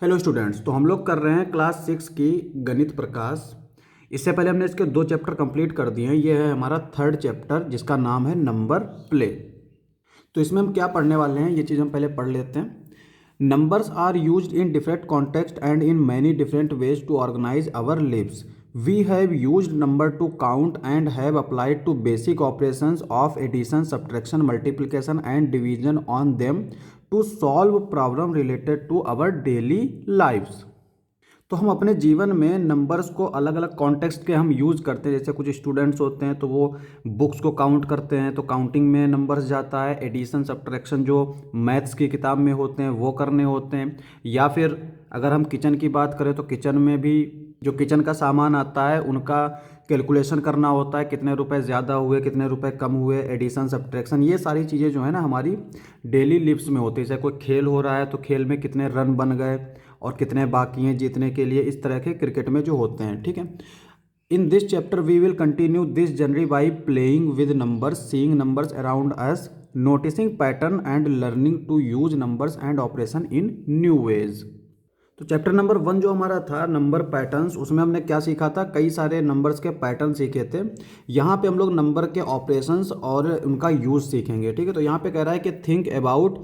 Hello students, तो हम लोग कर रहे हैं क्लास 6 की गणित प्रकाश। इससे पहले हमने इसके 2 चैप्टर कंप्लीट कर दिए हैं। ये है हमारा 3rd चैप्टर जिसका नाम है नंबर प्ले। तो इसमें हम क्या पढ़ने वाले हैं ये चीज़ हम पहले पढ़ लेते हैं। Numbers are used in different context and in many different ways to organise our lives. We have used number to count and have applied to basic operations of addition, subtraction, multiplication and division on them to solve problem related to our daily lifes. तो हम अपने जीवन में numbers को अलग अलग context के हम यूज़ करते हैं। जैसे कुछ स्टूडेंट्स होते हैं तो वो बुक्स को काउंट करते हैं, तो काउंटिंग में नंबर्स जाता है। एडिशन, सब्ट्रैक्शन जो मैथ्स की किताब में होते हैं वो करने होते हैं। या फिर अगर हम किचन की बात करें तो किचन में भी जो किचन का सामान आता है उनका कैलकुलेशन करना होता है, कितने रुपए ज़्यादा हुए, कितने रुपए कम हुए, एडिशन, सब्ट्रैक्शन। ये सारी चीज़ें जो है ना हमारी डेली लिव्स में होती है। जैसे कोई खेल हो रहा है तो खेल में कितने रन बन गए और कितने बाकी हैं जीतने के लिए, इस तरह के क्रिकेट में जो होते हैं। ठीक है, in this chapter we will continue this journey by playing with numbers, seeing numbers around us, noticing pattern and learning to use numbers and operation in new ways. तो चैप्टर नंबर 1 जो हमारा था नंबर पैटर्न्स, उसमें हमने क्या सीखा था, कई सारे नंबर्स के पैटर्न सीखे थे। यहाँ पे हम लोग नंबर के ऑपरेशंस और उनका यूज़ सीखेंगे। ठीक है, तो यहाँ पे कह रहा है कि think about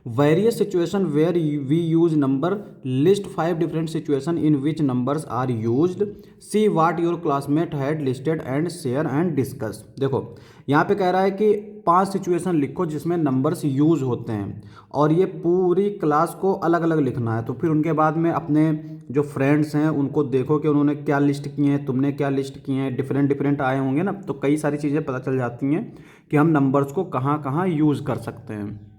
various situation where we use number, list 5 different situation in which numbers are used, see what your classmate had listed and share and discuss. देखो यहाँ पे कह रहा है कि 5 सिचुएशन लिखो जिसमें नंबर्स यूज होते हैं और ये पूरी क्लास को अलग अलग लिखना है। तो फिर उनके बाद में अपने जो फ्रेंड्स हैं उनको देखो कि उन्होंने क्या लिस्ट किए हैं, तुमने क्या लिस्ट किए हैं। डिफरेंट डिफरेंट आए होंगे ना, तो कई सारी चीज़ें पता चल जाती हैं कि हम नंबर्स को कहाँ कहाँ यूज़ कर सकते हैं।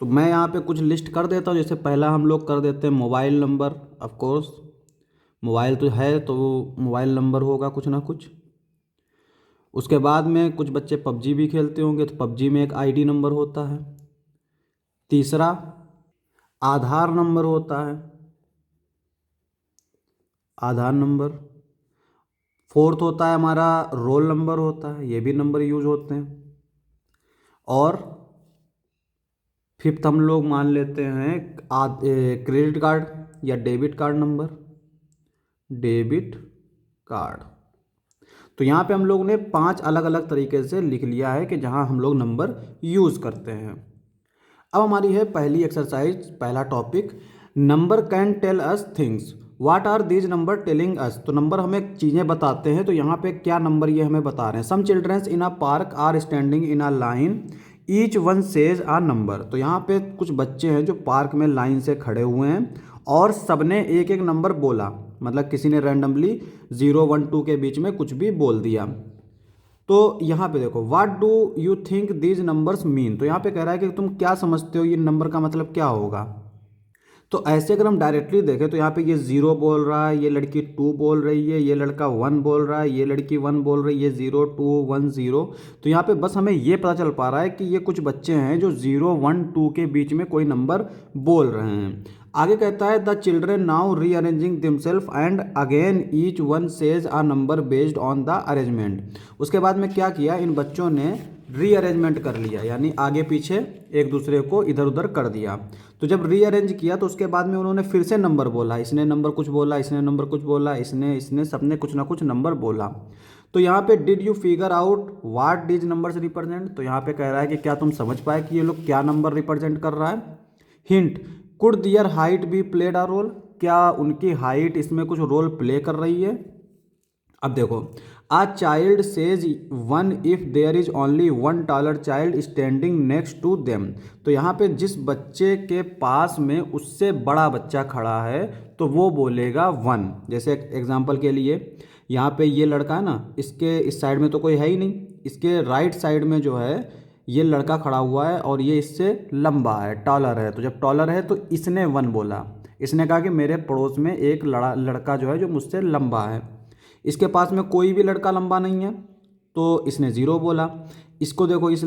तो मैं यहाँ पे कुछ लिस्ट कर देता हूँ। जैसे पहला हम लोग कर देते हैं mobile number. Of course mobile तो है तो मोबाइल नंबर होगा कुछ ना कुछ। उसके बाद में कुछ बच्चे पबजी भी खेलते होंगे तो पबजी में एक आईडी नंबर होता है। तीसरा आधार नंबर होता है, आधार नंबर। फोर्थ होता है हमारा रोल नंबर होता है, ये भी नंबर यूज होते हैं। और फिफ्थ हम लोग मान लेते हैं क्रेडिट कार्ड या debit card number, debit card. तो यहाँ पे हम लोग ने 5 अलग अलग तरीके से लिख लिया है कि जहाँ हम लोग नंबर यूज़ करते हैं। अब हमारी है पहली एक्सरसाइज, पहला topic, number can tell us things, what are these number telling us. तो नंबर हमें चीज़ें बताते हैं, तो यहाँ पे क्या नंबर ये हमें बता रहे हैं। Some childrens in a park are standing in a line, each one says a number. तो यहाँ पे कुछ बच्चे हैं जो पार्क में लाइन से खड़े हुए हैं और सबने एक एक नंबर बोला। मतलब किसी ने रैंडमली 0 1 2 के बीच में कुछ भी बोल दिया। तो यहाँ पे देखो, what do you think these numbers mean. तो यहाँ पे कह रहा है कि तुम क्या समझते हो ये नंबर का मतलब क्या होगा। तो ऐसे अगर हम डायरेक्टली देखें तो यहाँ पे ये 0 बोल रहा है, ये लड़की 2 बोल रही है, ये लड़का 1 बोल रहा है, ये लड़की 1 बोल रही है, 0 2 1 0। तो यहाँ पे बस हमें ये पता चल पा रहा है कि ये कुछ बच्चे हैं जो 0 1 2 के बीच में कोई नंबर बोल रहे हैं। आगे कहता है the children now rearranging themself and again each one says a number based on the arrangement. उसके बाद में क्या किया, इन बच्चों ने रीअरेंजमेंट कर लिया, यानी आगे पीछे एक दूसरे को इधर उधर कर दिया। तो जब रीअरेंज किया तो उसके बाद में उन्होंने फिर से नंबर बोला, इसने नंबर कुछ बोला, इसने नंबर कुछ बोला, इसने इसने सबने कुछ ना कुछ नंबर बोला। तो यहाँ पे did you figure out what these numbers represent. तो यहाँ पे कह रहा है कि क्या तुम समझ पाए कि ये लोग क्या नंबर रिप्रेजेंट कर रहा है। Hint, could their height be played a role. क्या उनकी हाइट इसमें कुछ रोल प्ले कर रही है। अब देखो, a child says 1 if there is only 1 taller child standing next to them. तो यहाँ पे जिस बच्चे के पास में उससे बड़ा बच्चा खड़ा है तो वो बोलेगा 1। जैसे एग्जांपल के लिए यहाँ पे ये लड़का है ना, इसके इस साइड में तो कोई है ही नहीं, इसके राइट साइड में जो है ये लड़का खड़ा हुआ है और ये इससे लंबा है, टॉलर है। तो जब टॉलर है तो इसने 1 बोला, इसने कहा कि मेरे पड़ोस में एक लड़का जो है जो मुझसे लंबा है। इसके पास में कोई भी लड़का लंबा नहीं है तो इसने 0 बोला। इसको देखो, इस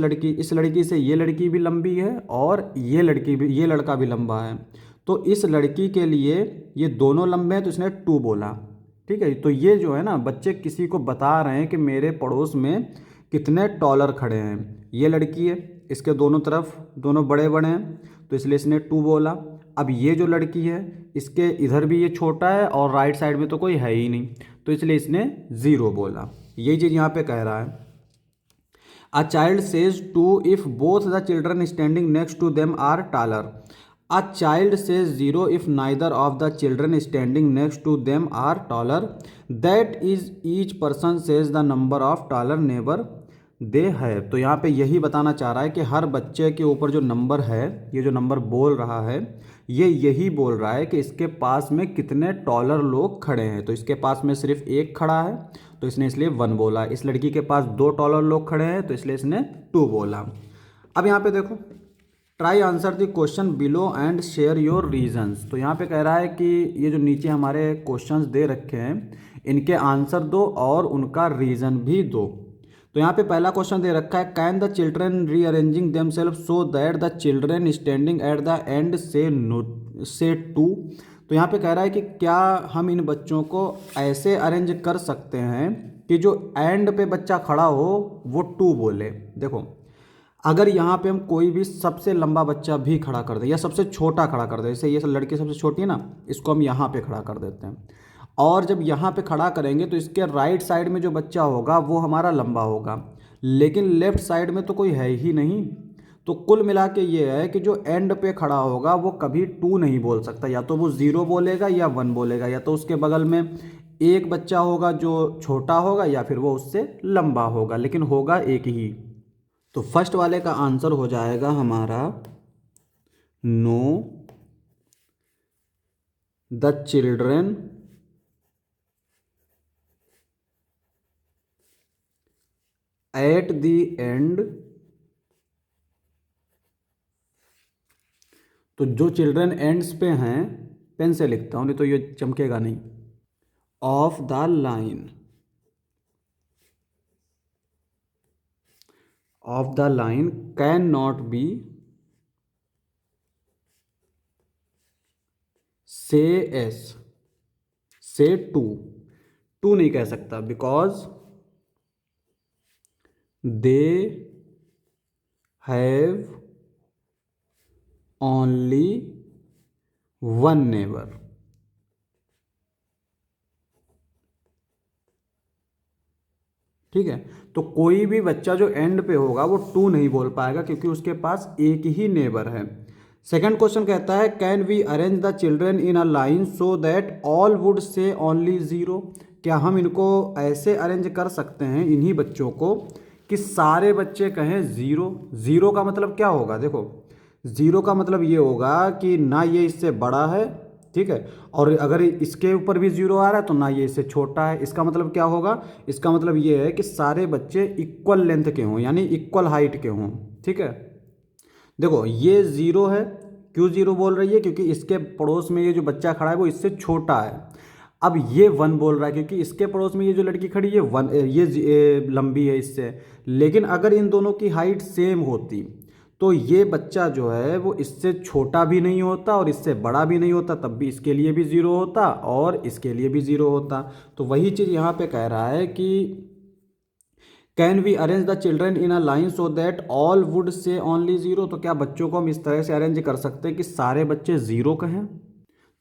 लड़की से ये लड़की भी लंबी है और ये लड़का भी लंबा है। तो इस लड़की के लिए ये दोनों लंबे हैं तो इसने 2 बोला। ठीक है, तो ये जो है ना बच्चे किसी को बता रहे हैं कि मेरे पड़ोस में कितने टॉलर खड़े हैं। ये लड़की है, इसके दोनों तरफ दोनों बड़े बड़े हैं तो इसलिए इसने 2 बोला। अब ये जो लड़की है इसके इधर भी ये छोटा है और राइट साइड में तो कोई है ही नहीं, तो इसलिए इसने 0 बोला। यही चीज़ यहाँ पे कह रहा है। A child says 2 if both the children standing next to them are taller. A child says 0 if neither of the children standing next to them are taller. That is each person says the number of taller neighbor they have. तो यहाँ पे यही बताना चाह रहा है कि हर बच्चे के ऊपर जो नंबर है, ये जो नंबर बोल रहा है, ये यही बोल रहा है कि इसके पास में कितने टॉलर लोग खड़े हैं। तो इसके पास में सिर्फ एक खड़ा है तो इसने इसलिए 1 बोला। इस लड़की के पास 2 टॉलर लोग खड़े हैं तो इसलिए इसने 2 बोला। अब यहाँ पे देखो, try answer the question below and share your reasons. तो यहाँ पे कह रहा है कि ये जो नीचे हमारे क्वेश्चंस दे रखे हैं इनके आंसर दो और उनका रीज़न भी दो। तो यहाँ पे पहला क्वेश्चन दे रखा है, can the children rearranging themselves so that the children standing at the end say 2। तो यहाँ पे कह रहा है कि क्या हम इन बच्चों को ऐसे अरेंज कर सकते हैं कि जो एंड पे बच्चा खड़ा हो वो 2 बोले। देखो, अगर यहाँ पे हम कोई भी सबसे लंबा बच्चा भी खड़ा कर दे या सबसे छोटा खड़ा कर दे, जैसे ये लड़की सबसे छोटी है ना, इसको हम यहाँ पे खड़ा कर देते हैं, और जब यहाँ पे खड़ा करेंगे तो इसके राइट साइड में जो बच्चा होगा वो हमारा लंबा होगा, लेकिन लेफ्ट साइड में तो कोई है ही नहीं। तो कुल मिला के ये है कि जो एंड पे खड़ा होगा वो कभी 2 नहीं बोल सकता, या तो वो 0 बोलेगा या 1 बोलेगा, या तो उसके बगल में एक बच्चा होगा जो छोटा होगा या फिर वो उससे लंबा होगा, लेकिन होगा एक ही। तो फर्स्ट वाले का आंसर हो जाएगा हमारा know the children eight the and. तो जो चिल्ड्रन एंड्स पे हैं, पेन से लिखता हूं नहीं तो ये चमकेगा नहीं, of the line, of the line can not be से एस से 2 नहीं कह सकता, because they have only 1 neighbour. ठीक है, तो कोई भी बच्चा जो एंड पे होगा वो 2 नहीं बोल पाएगा क्योंकि उसके पास एक ही नेबर है। सेकंड क्वेश्चन कहता है, can we arrange the children in a line so that all would say only 0। क्या हम इनको ऐसे अरेंज कर सकते हैं, इन्हीं बच्चों को, कि सारे बच्चे कहें 0। 0 का मतलब क्या होगा? देखो, 0 का मतलब ये होगा कि ना ये इससे बड़ा है, ठीक है, और अगर इसके ऊपर भी 0 आ रहा है तो ना ये इससे छोटा है। इसका मतलब क्या होगा? इसका मतलब ये है कि सारे बच्चे इक्वल लेंथ के हों, यानी इक्वल हाइट के हों। ठीक है, देखो ये 0 है। क्यों 0 बोल रही है? क्योंकि इसके पड़ोस में ये जो बच्चा खड़ा है वो इससे छोटा है। अब ये 1 बोल रहा है क्योंकि इसके पड़ोस में ये जो लड़की खड़ी है 1, ये लंबी है इससे। लेकिन अगर इन दोनों की हाइट सेम होती तो ये बच्चा जो है वो इससे छोटा भी नहीं होता और इससे बड़ा भी नहीं होता, तब भी इसके लिए भी 0 होता और इसके लिए भी 0 होता। तो वही चीज़ यहाँ पे कह रहा है कि can we arrange the children in a line so that all would say only 0। तो क्या बच्चों को हम इस तरह से अरेंज कर सकते हैं कि सारे बच्चे 0 कहें?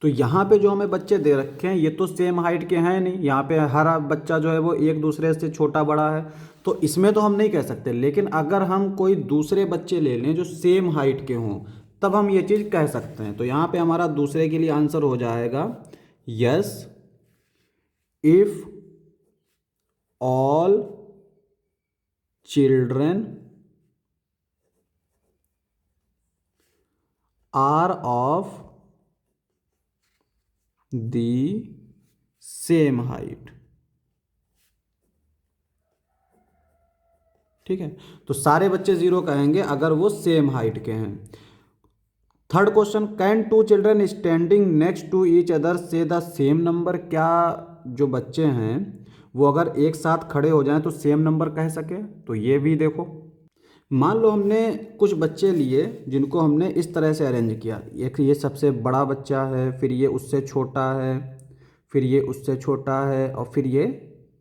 तो यहाँ पे जो हमें बच्चे दे रखे हैं ये तो सेम हाइट के हैं नहीं, यहाँ पे हर बच्चा जो है वो एक दूसरे से छोटा बड़ा है, तो इसमें तो हम नहीं कह सकते। लेकिन अगर हम कोई दूसरे बच्चे ले लें जो सेम हाइट के हों तब हम ये चीज़ कह सकते हैं। तो यहाँ पे हमारा दूसरे के लिए आंसर हो जाएगा yes if all children are of the same height. ठीक है, तो सारे बच्चे 0 कहेंगे अगर वो सेम हाइट के हैं। Third question, can 2 children standing next to each other say the same number. क्या जो बच्चे हैं वो अगर एक साथ खड़े हो जाएं तो सेम नंबर कह सके? तो ये भी देखो, मान लो हमने कुछ बच्चे लिए जिनको हमने इस तरह से अरेंज किया, एक ये सबसे बड़ा बच्चा है, फिर ये उससे छोटा है, फिर ये उससे छोटा है और फिर ये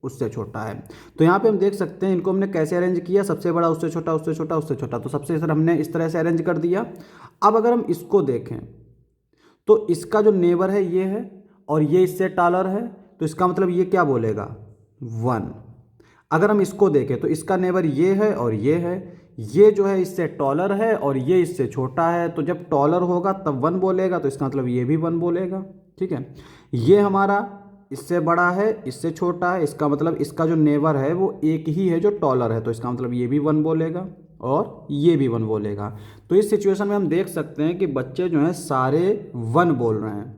उससे छोटा है। तो यहाँ पे हम देख सकते हैं इनको हमने कैसे अरेंज किया, सबसे बड़ा उससे छोटा, उससे छोटा, उससे छोटा। तो सबसे हमने इस तरह से अरेंज कर दिया। अब अगर हम इसको देखें तो इसका जो नेबर है ये है और ये इससे टॉलर है, तो इसका मतलब ये क्या बोलेगा 1। अगर हम इसको देखें तो इसका नेबर ये है और ये है, ये जो है इससे टॉलर है और ये इससे छोटा है, तो जब टॉलर होगा तब 1 बोलेगा, तो इसका मतलब ये भी 1 बोलेगा। ठीक है, ये हमारा इससे बड़ा है इससे छोटा है, इसका मतलब इसका जो नेबर है वो एक ही है जो टॉलर है, तो इसका मतलब ये भी 1 बोलेगा और ये भी 1 बोलेगा। तो इस सिचुएशन में हम देख सकते हैं कि बच्चे जो हैं सारे 1 बोल रहे हैं,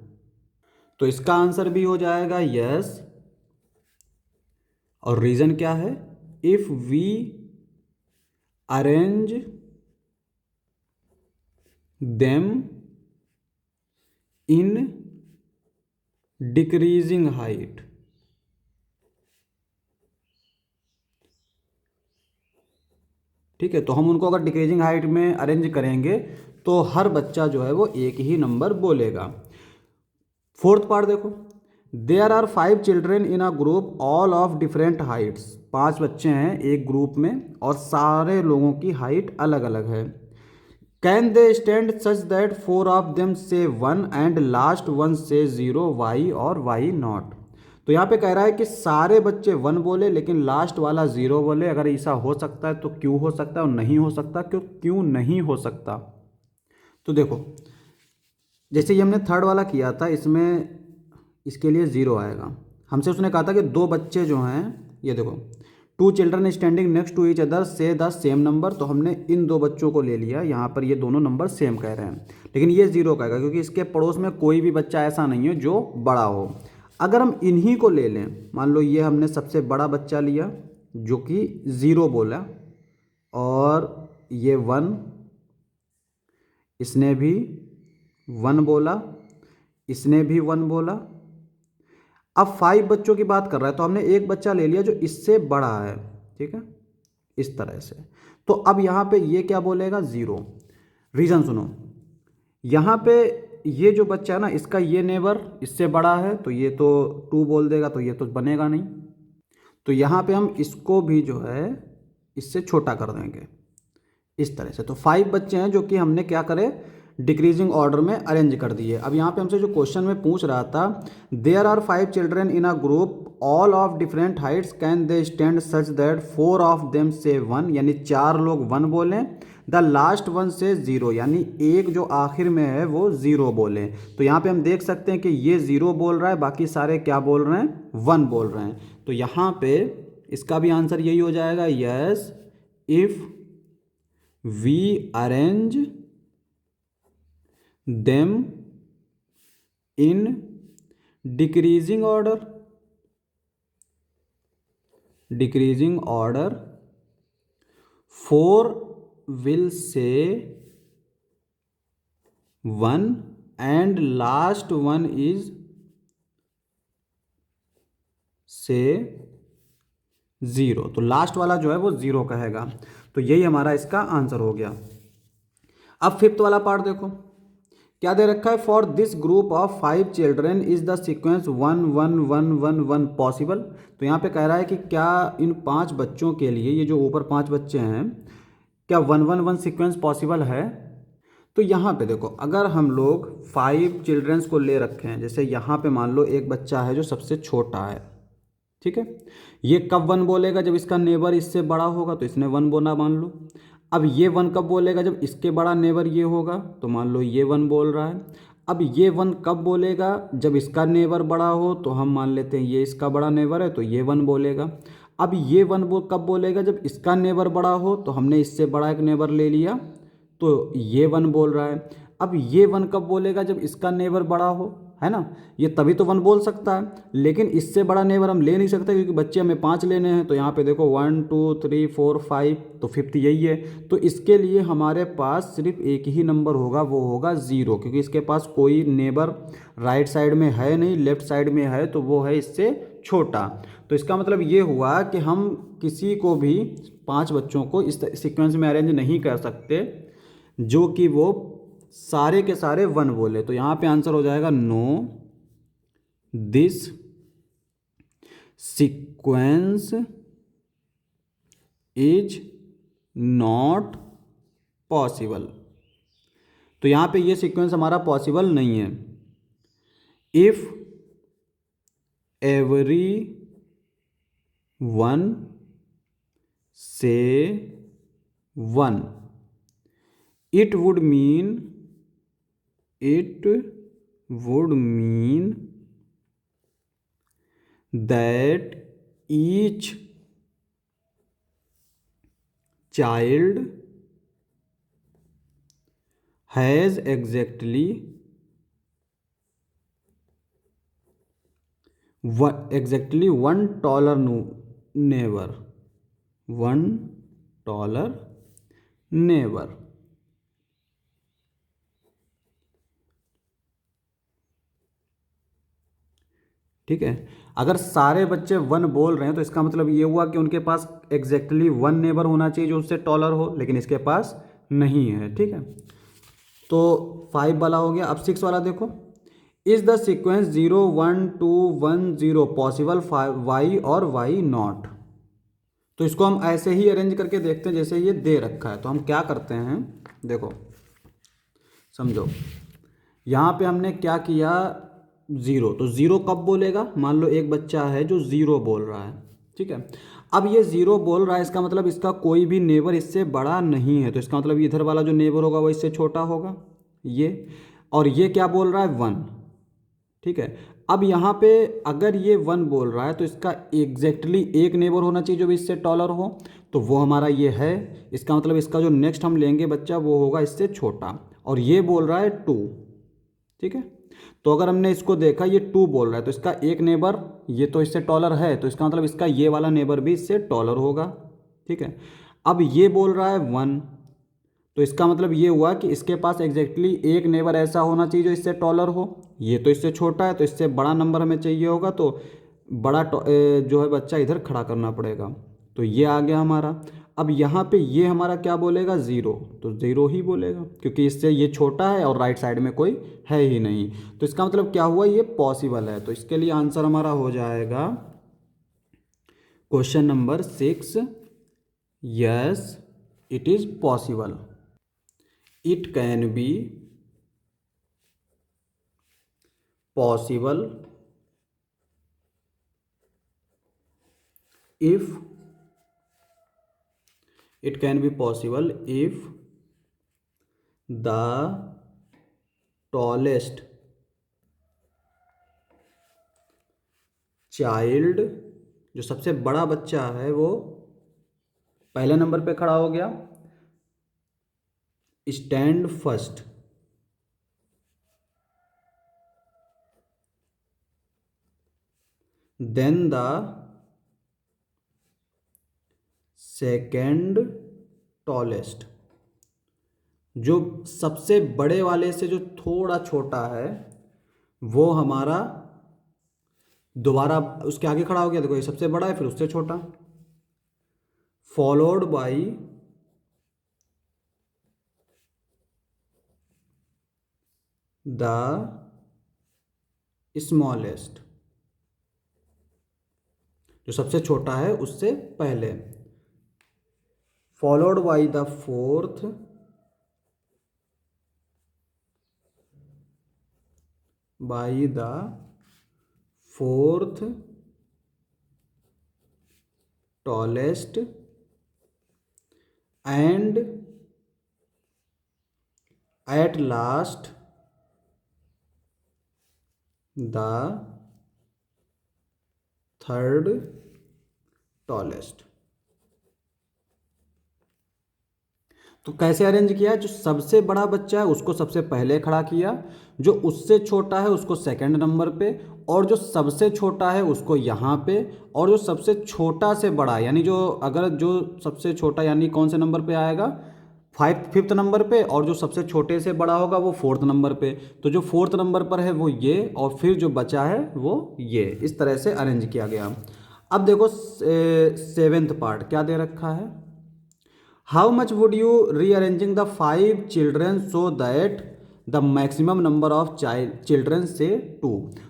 तो इसका आंसर भी हो जाएगा यस। और रीज़न क्या है, if we arrange them in decreasing height. ठीक है, तो हम उनको अगर डिक्रीजिंग हाइट में अरेंज करेंगे तो हर बच्चा जो है वो एक ही नंबर बोलेगा। फोर्थ पार्ट देखो, there are 5 children in a group all of different heights. 5 बच्चे हैं एक ग्रुप में और सारे लोगों की हाइट अलग अलग है। Can they stand such that 4 of them say 1 and last one से 0 वाई और वाई नॉट। तो यहाँ पे कह रहा है कि सारे बच्चे 1 बोले लेकिन लास्ट वाला 0 बोले। अगर ऐसा हो सकता है तो क्यों हो सकता है और नहीं हो सकता क्यों नहीं हो सकता। तो देखो, जैसे ये हमने थर्ड वाला किया था, इसमें इसके लिए 0 आएगा। हमसे उसने कहा था कि 2 बच्चे जो हैं, ये देखो 2 children standing next to each other say the same number, तो हमने इन 2 बच्चों को ले लिया। यहाँ पर ये दोनों नंबर सेम कह रहे हैं, लेकिन ये 0 कहेगा क्योंकि इसके पड़ोस में कोई भी बच्चा ऐसा नहीं है जो बड़ा हो। अगर हम इन्हीं को ले लें, मान लो ये हमने सबसे बड़ा बच्चा लिया जो कि 0 बोला और ये 1, इसने भी 1 बोला, इसने भी 1 बोला। अब 5 बच्चों की बात कर रहा है तो हमने एक बच्चा ले लिया जो इससे बड़ा है। ठीक है, इस तरह से। तो अब यहाँ पे ये क्या बोलेगा 0। रीज़न सुनो, यहाँ पे ये जो बच्चा है ना, इसका ये नेबर इससे बड़ा है तो ये तो 2 बोल देगा, तो ये तो बनेगा नहीं। तो यहाँ पे हम इसको भी जो है इससे छोटा कर देंगे इस तरह से। तो 5 बच्चे हैं जो कि हमने क्या करे डिक्रीजिंग ऑर्डर में अरेंज कर दिए। अब यहाँ पे हमसे जो क्वेश्चन में पूछ रहा था, there are 5 children in a group all of different heights can they stand such that 4 of them say 1, यानी 4 लोग 1 बोलें, द लास्ट वन से 0, यानी एक जो आखिर में है वो 0 बोले। तो यहाँ पे हम देख सकते हैं कि ये 0 बोल रहा है, बाकी सारे क्या बोल रहे हैं 1 बोल रहे हैं। तो यहाँ पे इसका भी आंसर यही हो जाएगा yes, if we arrange them in decreasing order 4 will say 1 and last one is say 0। तो लास्ट वाला जो है वो 0 कहेगा। तो यही हमारा इसका आंसर हो गया। अब फिफ्थ वाला पार्ट देखो, क्या दे रखा है, for this group of 5 children is the sequence 1 1 1 1 1 possible. तो यहाँ पे कह रहा है कि क्या इन 5 बच्चों के लिए, ये जो ऊपर 5 बच्चे हैं, क्या 1 1 1 सीक्वेंस पॉसिबल है। तो यहाँ पे देखो, अगर हम लोग 5 चिल्ड्रंस को ले रखे हैं, जैसे यहाँ पे मान लो एक बच्चा है जो सबसे छोटा है। ठीक है, ये कब 1 बोलेगा, जब इसका नेबर इससे बड़ा होगा, तो इसने 1 बोला मान लो। अब ये 1 कब बोलेगा, जब इसके बड़ा नेबर ये होगा, तो मान लो ये 1 बोल रहा है। अब ये 1 कब बोलेगा, जब इसका नेबर बड़ा हो, तो हम मान लेते हैं ये इसका बड़ा नेबर है तो ये 1 बोलेगा। अब ये 1 कब बोलेगा, जब इसका नेबर बड़ा हो, तो हमने इससे बड़ा एक नेबर ले लिया तो ये 1 बोल रहा है। अब ये 1 कब बोलेगा, जब इसका नेबर बड़ा हो, है ना, ये तभी तो 1 बोल सकता है। लेकिन इससे बड़ा नेबर हम ले नहीं सकते क्योंकि बच्चे हमें 5 लेने हैं। तो यहाँ पे देखो 1 2 3 4 5, तो फिफ्थ यही है। तो इसके लिए हमारे पास सिर्फ एक ही नंबर होगा, वो होगा 0, क्योंकि इसके पास कोई नेबर राइट साइड में है नहीं, लेफ्ट साइड में है, तो वो है इससे छोटा। तो इसका मतलब ये हुआ कि हम किसी को भी 5 बच्चों को इस सीक्वेंस में अरेंज नहीं कर सकते जो कि वो सारे के सारे 1 बोले। तो यहाँ पे आंसर हो जाएगा no, this sequence is not possible. तो यहाँ पे ये सीक्वेंस हमारा पॉसिबल नहीं है। If every one say one, it would mean that each child has exactly one taller neighbor, one taller neighbor। ठीक है, अगर सारे बच्चे वन बोल रहे हैं तो इसका मतलब ये हुआ कि उनके पास एग्जैक्टली वन नेबर होना चाहिए जो उससे टॉलर हो, लेकिन इसके पास नहीं है। ठीक है, तो 5 वाला हो गया। अब 6 वाला देखो, is the sequence 0 1 2 1 0 possible why और वाई नॉट। तो इसको हम ऐसे ही अरेंज करके देखते हैं जैसे ये दे रखा है। तो हम क्या करते हैं, देखो समझो, यहाँ पे हमने क्या किया, 0। तो 0 कब बोलेगा, मान लो एक बच्चा है जो 0 बोल रहा है। ठीक है, अब ये 0 बोल रहा है, इसका मतलब इसका कोई भी नेबर इससे बड़ा नहीं है। तो इसका मतलब इधर वाला जो नेबर होगा वो इससे छोटा होगा, ये। और ये क्या बोल रहा है, 1। ठीक है, अब यहाँ पे अगर ये 1 बोल रहा है तो इसका एग्जैक्टली एक नेबर होना चाहिए जो भी इससे टॉलर हो, तो वो हमारा ये है। इसका मतलब इसका जो नेक्स्ट हम लेंगे बच्चा वो होगा इससे छोटा। और ये बोल रहा है 2। ठीक है, तो अगर हमने इसको देखा ये 2 बोल रहा है तो इसका एक नेबर ये तो इससे टॉलर है, तो इसका मतलब इसका ये वाला नेबर भी इससे टॉलर होगा। ठीक है, अब ये बोल रहा है 1, तो इसका मतलब ये हुआ कि इसके पास एग्जैक्टली एक नेबर ऐसा होना चाहिए जो इससे टॉलर हो। ये तो इससे छोटा है, तो इससे बड़ा नंबर हमें चाहिए होगा, तो बड़ा जो है बच्चा इधर खड़ा करना पड़ेगा। तो ये आ गया हमारा। अब यहाँ पे ये हमारा क्या बोलेगा, 0, तो 0 ही बोलेगा क्योंकि इससे ये छोटा है और राइट साइड में कोई है ही नहीं। तो इसका मतलब क्या हुआ, ये पॉसिबल है। तो इसके लिए आंसर हमारा हो जाएगा question number 6, yes it is possible. It can be possible if the tallest child, जो सबसे बड़ा बच्चा है वो पहले नंबर पे खड़ा हो गया, stand first, then the second tallest, जो सबसे बड़े वाले से जो थोड़ा छोटा है वो हमारा दोबारा उसके आगे खड़ा हो गया। देखो ये सबसे बड़ा है फिर उससे छोटा, फॉलोड बाई द स्मॉलेस्ट, जो सबसे छोटा है उससे पहले, followed by the fourth, tallest, and at last the third tallest. तो कैसे अरेंज किया, जो सबसे बड़ा बच्चा है उसको सबसे पहले खड़ा किया, जो उससे छोटा है उसको सेकंड नंबर पे, और जो सबसे छोटा है उसको यहाँ पे, और जो सबसे छोटा से बड़ा यानी जो अगर जो सबसे छोटा यानी कौन से नंबर पे आएगा, फिफ्थ नंबर पे, और जो सबसे छोटे से बड़ा होगा वो 4th नंबर पे। तो जो 4th नंबर पर है वो ये, और फिर जो बचा है वो ये। इस तरह से अरेंज किया गया। अब देखो 7th पार्ट क्या दे रखा है, how much would you rearranging the 5 children so that the maximum number of children से 2।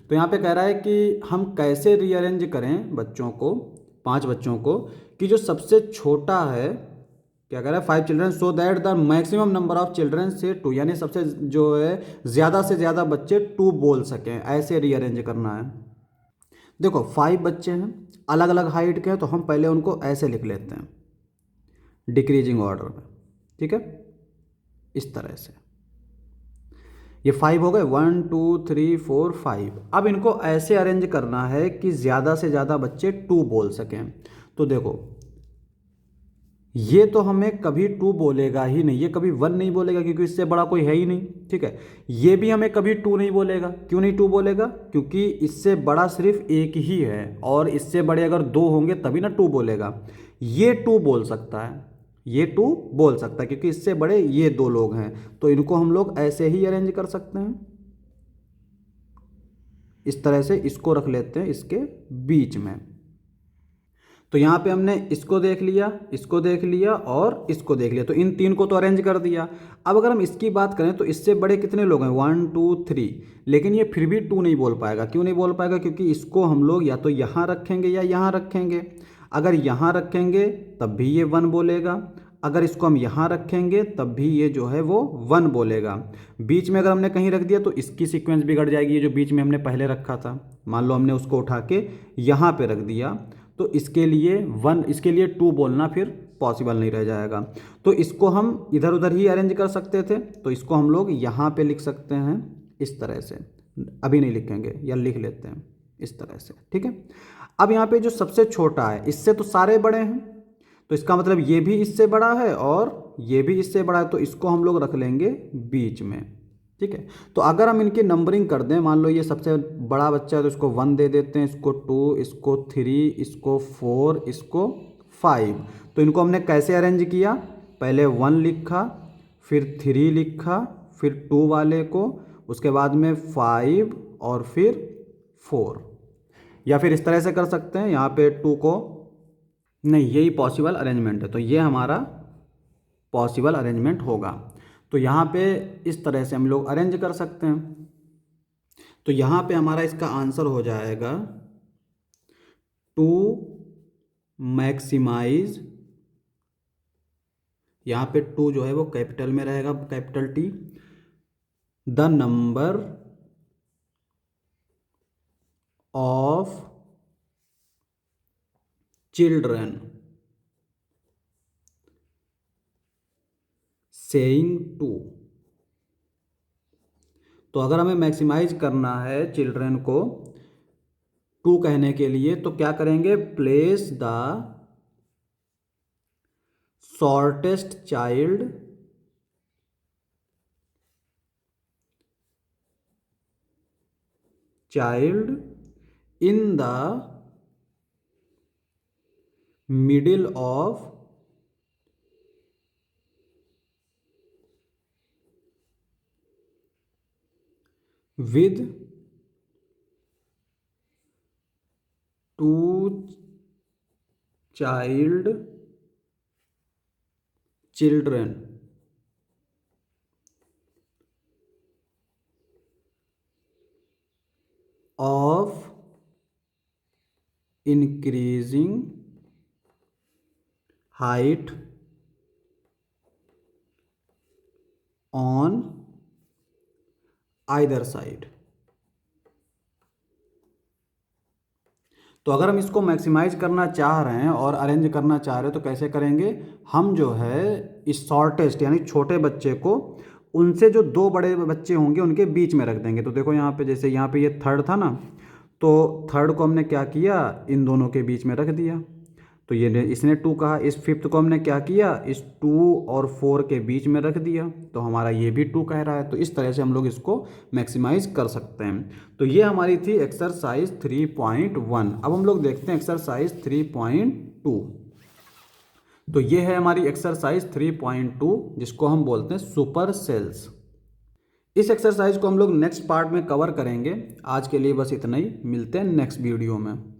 तो यहाँ पे कह रहा है कि हम कैसे रीअरेंज करें बच्चों को, 5 बच्चों को, कि जो सबसे छोटा है क्या कह रहा है 5 children so that the maximum number of children से 2, यानी सबसे जो है ज़्यादा से ज़्यादा बच्चे 2 बोल सकें, ऐसे रीअरेंज करना है। देखो 5 बच्चे हैं, अलग अलग हाइट के हैं, तो हम पहले उनको ऐसे लिख लेते हैं डिक्रीजिंग ऑर्डर में, ठीक है, इस तरह से। ये 5 हो गए, 1 2 3 4 5। अब इनको ऐसे अरेंज करना है कि ज़्यादा से ज़्यादा बच्चे 2 बोल सकें। तो देखो ये तो हमें कभी 2 बोलेगा ही नहीं, ये कभी 1 नहीं बोलेगा क्योंकि इससे बड़ा कोई है ही नहीं, ठीक है। ये भी हमें कभी 2 नहीं बोलेगा। क्यों नहीं 2 बोलेगा? क्योंकि इससे बड़ा सिर्फ एक ही है, और इससे बड़े अगर 2 होंगे तभी ना 2 बोलेगा। ये 2 बोल सकता है, ये 2 बोल सकता है क्योंकि इससे बड़े ये 2 लोग हैं, तो इनको हम लोग ऐसे ही अरेंज कर सकते हैं। इस तरह से इसको रख लेते हैं इसके बीच में। तो यहाँ पे हमने इसको देख लिया, इसको देख लिया और इसको देख लिया, तो इन 3 को तो अरेंज कर दिया। अब अगर हम इसकी बात करें तो इससे बड़े कितने लोग हैं, 1 2 3, लेकिन ये फिर भी 2 नहीं बोल पाएगा। क्यों नहीं बोल पाएगा? क्योंकि इसको हम लोग या तो यहाँ रखेंगे या यहाँ रखेंगे। अगर यहाँ रखेंगे तब भी ये 1 बोलेगा, अगर इसको हम यहाँ रखेंगे तब भी ये जो है वो 1 बोलेगा। बीच में अगर हमने कहीं रख दिया तो इसकी सीक्वेंस बिगड़ जाएगी। ये जो बीच में हमने पहले रखा था, मान लो हमने उसको उठा के यहाँ पे रख दिया, तो इसके लिए 1, इसके लिए 2 बोलना फिर पॉसिबल नहीं रह जाएगा। तो इसको हम इधर उधर ही अरेंज कर सकते थे, तो इसको हम लोग यहाँ पे लिख सकते हैं इस तरह से। अभी नहीं लिखेंगे या लिख लेते हैं इस तरह से, ठीक है। अब यहाँ पे जो सबसे छोटा है, इससे तो सारे बड़े हैं, तो इसका मतलब ये भी इससे बड़ा है और ये भी इससे बड़ा है, तो इसको हम लोग रख लेंगे बीच में, ठीक है। तो अगर हम इनकी नंबरिंग कर दें, मान लो ये सबसे बड़ा बच्चा है तो इसको 1 दे देते हैं, इसको 2, इसको 3, इसको 4, इसको 5। तो इनको हमने कैसे अरेंज किया? पहले 1 लिखा, फिर 3 लिखा, फिर 2 वाले को, उसके बाद में 5 और फिर 4। या फिर इस तरह से कर सकते हैं, यहाँ पे 2 को, नहीं यही पॉसिबल अरेंजमेंट है, तो ये हमारा पॉसिबल अरेंजमेंट होगा। तो यहाँ पे इस तरह से हम लोग अरेंज कर सकते हैं। तो यहाँ पे हमारा इसका आंसर हो जाएगा टू मैक्सिमाइज, यहाँ पे 2 जो है वो कैपिटल में रहेगा, capital T, the number of children saying 2। तो अगर हमें मैक्सिमाइज करना है चिल्ड्रन को 2 कहने के लिए, तो क्या करेंगे? Place the shortest child in the middle of with 2 children of increasing height on either side। तो अगर हम इसको मैक्सिमाइज करना चाह रहे हैं और अरेंज करना चाह रहे हैं तो कैसे करेंगे? हम जो है इस शॉर्टेस्ट यानी छोटे बच्चे को उनसे जो 2 बड़े बच्चे होंगे उनके बीच में रख देंगे। तो देखो यहाँ पे, जैसे यहाँ पे ये 3rd था ना, तो 3rd को हमने क्या किया? इन दोनों के बीच में रख दिया, तो ये इसने 2 कहा। इस 5th को हमने क्या किया? इस 2 और 4 के बीच में रख दिया, तो हमारा ये भी 2 कह रहा है। तो इस तरह से हम लोग इसको मैक्सिमाइज कर सकते हैं। तो ये हमारी थी एक्सरसाइज 3.1। अब हम लोग देखते हैं एक्सरसाइज 3.2। तो ये है हमारी एक्सरसाइज 3.2, जिसको हम बोलते हैं सुपर सेल्स। इस एक्सरसाइज को हम लोग नेक्स्ट पार्ट में कवर करेंगे। आज के लिए बस इतना ही, मिलते हैं नेक्स्ट वीडियो में।